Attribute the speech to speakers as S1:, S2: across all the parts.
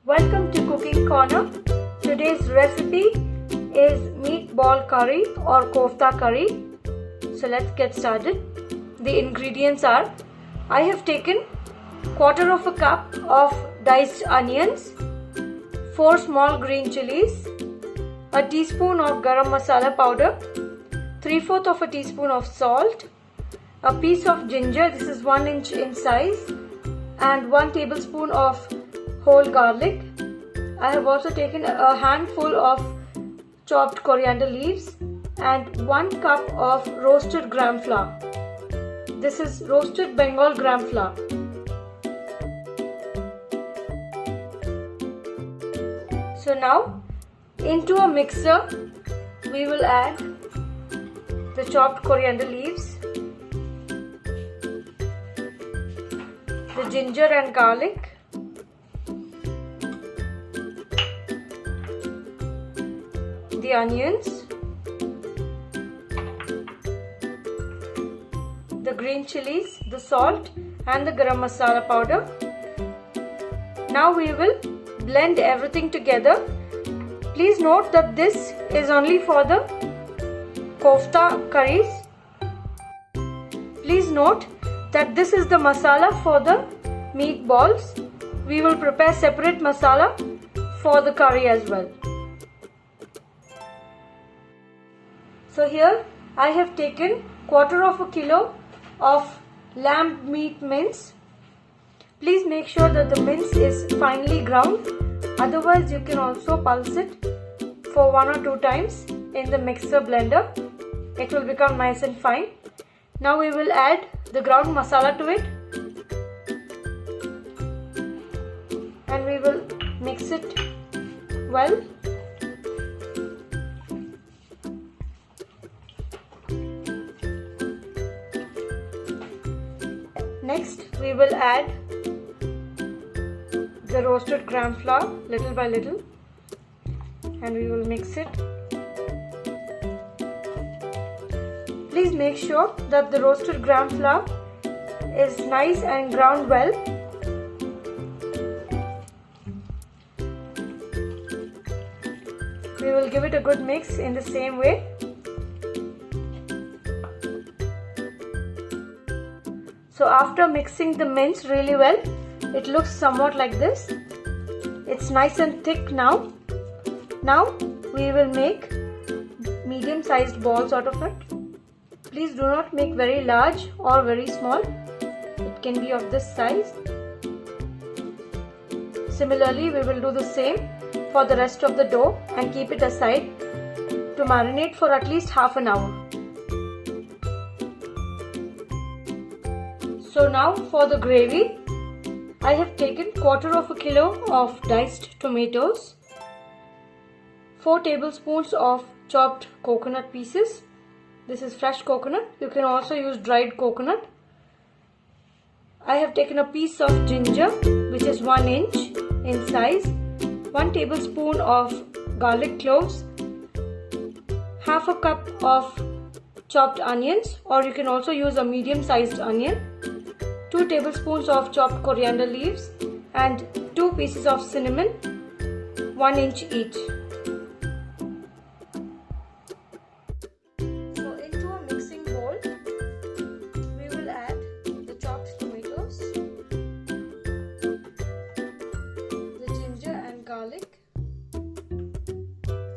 S1: Welcome to Cooking Corner. Today's recipe is meatball curry or kofta curry. So let's get started. The ingredients are: I have taken quarter of a cup of diced onions, 4 small green chilies, a teaspoon of garam masala powder, 3/4 of a teaspoon of salt, a piece of ginger, this is 1 inch in size, and 1 tablespoon of whole garlic. I have also taken a handful of chopped coriander leaves and 1 cup of roasted gram flour. This is roasted Bengal gram flour. So now into a mixer we will add the chopped coriander leaves, the ginger and garlic, the onions, the green chilies, the salt and the garam masala powder. Now we will blend everything together. Please note that this is only for the kofta curries. Please note that this is the masala for the meatballs. We will prepare separate masala for the curry as well. So here I have taken quarter of a kilo of lamb meat mince. Please make sure that the mince is finely ground. Otherwise you can also pulse it for 1 or 2 times in the mixer blender. It will become nice and fine. Now we will add the ground masala to it and we will mix it well. Next we will add the roasted gram flour little by little and we will mix it. Please make sure that the roasted gram flour is nice and ground well. We will give it a good mix in the same way. So after mixing the mince really well, it looks somewhat like this. It's nice and thick now. Now we will make medium-sized balls out of it. Please do not make very large or very small. It can be of this size. Similarly, we will do the same for the rest of the dough and keep it aside to marinate for at least half an hour. So now for the gravy, I have taken quarter of a kilo of diced tomatoes, 4 tablespoons of chopped coconut pieces. This is fresh coconut. You can also use dried coconut. I have taken a piece of ginger which is 1 inch in size, 1 tablespoon of garlic cloves, half a cup of chopped onions, or you can also use a medium-sized onion, 2 tablespoons of chopped coriander leaves and 2 pieces of cinnamon, 1 inch each. So into a mixing bowl, we will add the chopped tomatoes, the ginger and garlic,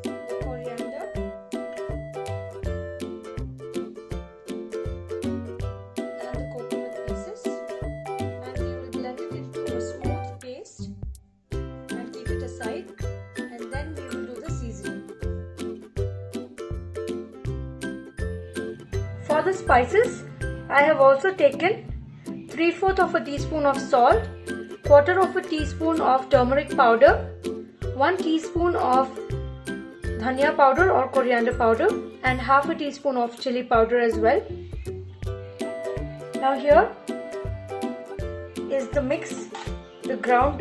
S1: the coriander, and the coconut pieces. And then we will do the seasoning. For the spices, I have also taken 3/4 of a teaspoon of salt, quarter of a teaspoon of turmeric powder, 1 teaspoon of dhania powder or coriander powder, and half a teaspoon of chili powder as well. Now here is the mix, the ground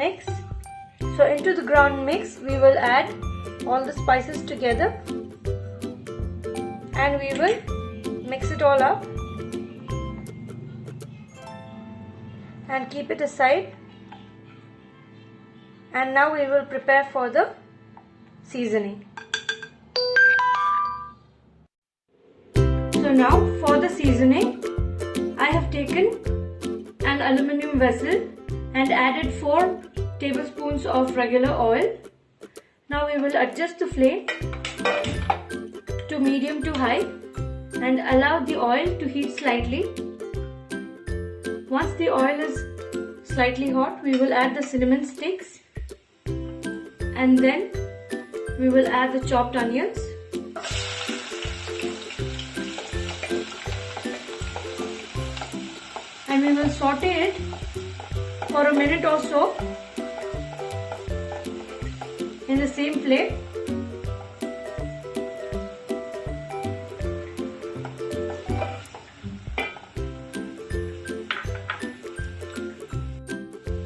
S1: mix. So into the ground mix we will add all the spices together and we will mix it all up. and keep it aside. And now we will prepare for the seasoning. So now for the seasoning, I have taken an aluminium vessel and added 4 tablespoons of regular oil. Now we will adjust the flame to medium to high and allow the oil to heat slightly. Once the oil is slightly hot, we will add the cinnamon sticks and then we will add the chopped onions. And we will saute it for a minute or so in the same flame.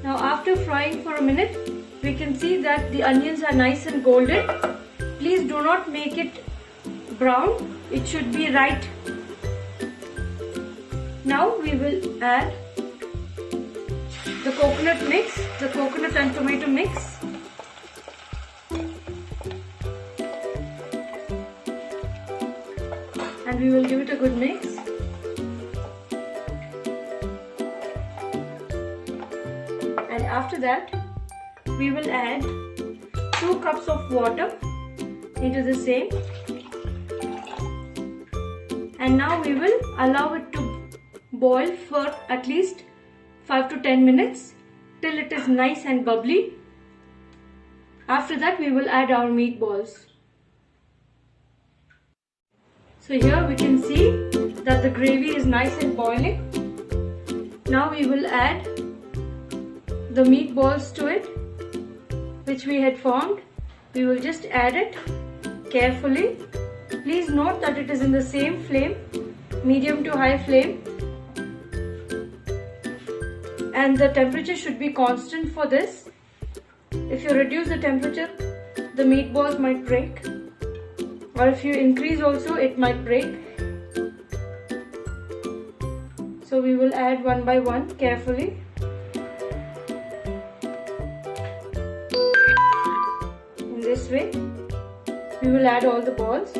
S1: Now after frying for a minute, we can see that the onions are nice and golden. Please do not make it brown, it should be right. Now we will add the coconut mix, the coconut and tomato mix. And we will give it a good mix. And after that, we will add 2 cups of water into the same. And now we will allow it to boil for at least 5 to 10 minutes till it is nice and bubbly. After that, we will add our meatballs. So here we can see that the gravy is nice and boiling. Now we will add the meatballs to it, which we had formed. We will just add it carefully. Please note that it is in the same flame, medium to high flame. And the temperature should be constant for this. If you reduce the temperature, the meatballs might break. Or if you increase also, it might break. So we will add one by one carefully. In this way, we will add all the balls.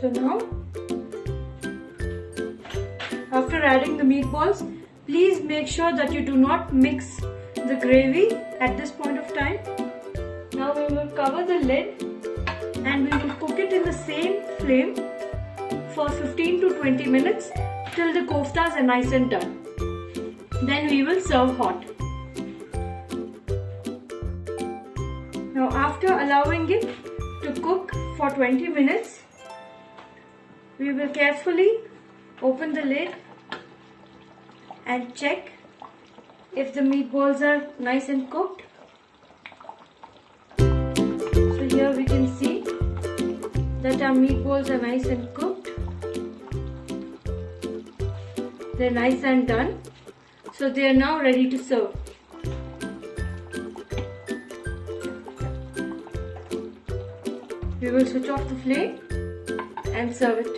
S1: So now, after adding the meatballs, please make sure that you do not mix the gravy at this point of time. Now we will cover the lid and we will cook it in the same flame for 15 to 20 minutes till the koftas are nice and done. Then we will serve hot. Now after allowing it to cook for 20 minutes, we will carefully open the lid and check if the meatballs are nice and cooked. So here we can see that our meatballs are nice and cooked. They're nice and done. So they are now ready to serve. We will switch off the flame and serve it.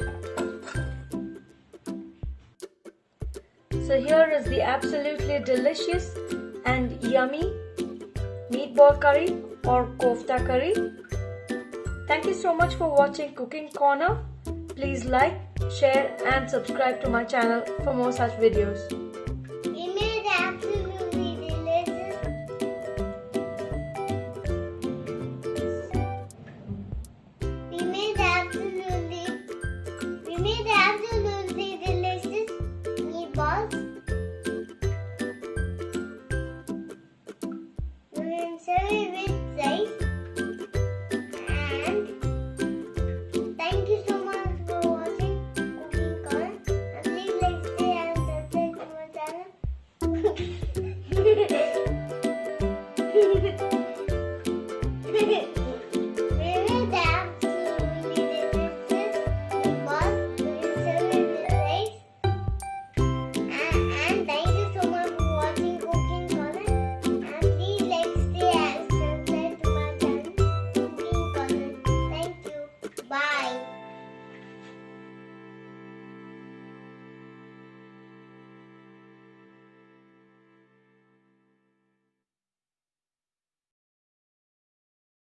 S1: So here is the absolutely delicious and yummy meatball curry or kofta curry. Thank you so much for watching Cooking Corner. Please like, share and subscribe to my channel for more such videos.